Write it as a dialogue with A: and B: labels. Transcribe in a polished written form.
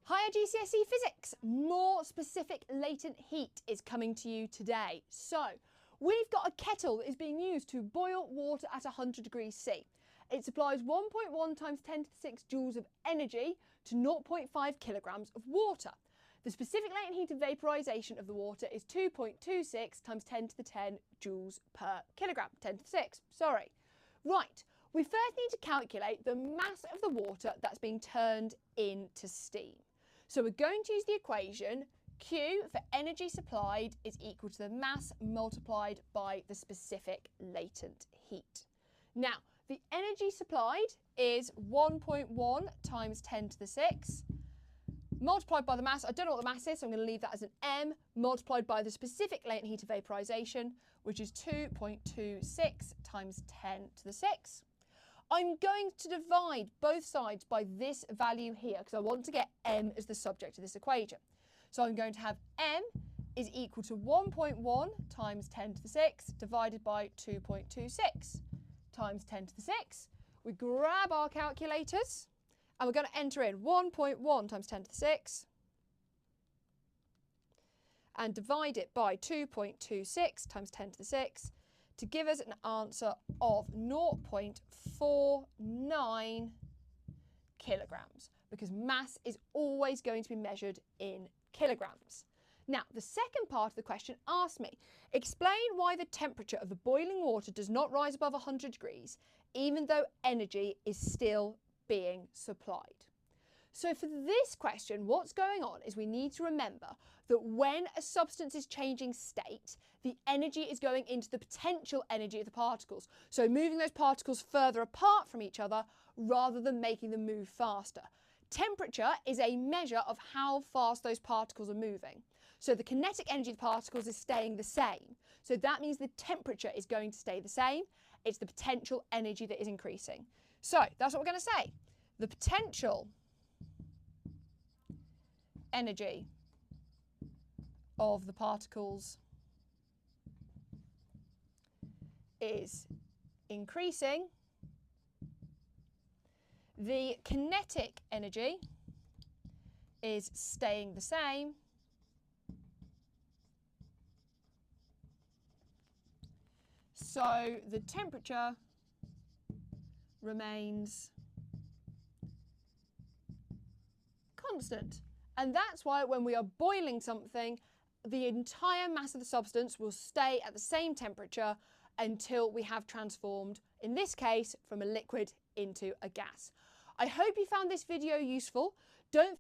A: Hiya GCSE Physics! More specific latent heat is coming to you today. So, we've got a kettle that is being used to boil water at 100 degrees C. It supplies 1.1 times 10 to the 6 joules of energy to 0.5 kilograms of water. The specific latent heat of vaporisation of the water is 2.26 times 10 to the 10 joules per kilogram. 10 to the 6, sorry. Right, we first need to calculate the mass of the water that's being turned into steam. So we're going to use the equation Q for energy supplied is equal to the mass multiplied by the specific latent heat. Now, the energy supplied is 1.1 times 10 to the 6 multiplied by the mass. I don't know what the mass is, so I'm going to leave that as an M, multiplied by the specific latent heat of vaporisation, which is 2.26 times 10 to the 6. I'm going to divide both sides by this value here because I want to get M as the subject of this equation. So I'm going to have M is equal to 1.1 times 10 to the 6 divided by 2.26 times 10 to the 6. We grab our calculators and we're going to enter in 1.1 times 10 to the 6 and divide it by 2.26 times 10 to the 6 to give us an answer of 0.49 kilograms, because mass is always going to be measured in kilograms. Now, the second part of the question asks me, explain why the temperature of the boiling water does not rise above 100 degrees, even though energy is still being supplied. So for this question, what's going on is we need to remember that when a substance is changing state, the energy is going into the potential energy of the particles. So moving those particles further apart from each other rather than making them move faster. Temperature is a measure of how fast those particles are moving. So the kinetic energy of the particles is staying the same. So that means the temperature is going to stay the same. It's the potential energy that is increasing. So that's what we're going to say. The potential energy of the particles is increasing. The kinetic energy is staying the same. So the temperature remains constant. And that's why when we are boiling something, the entire mass of the substance will stay at the same temperature until we have transformed, in this case, from a liquid into a gas. I hope you found this video useful. Don't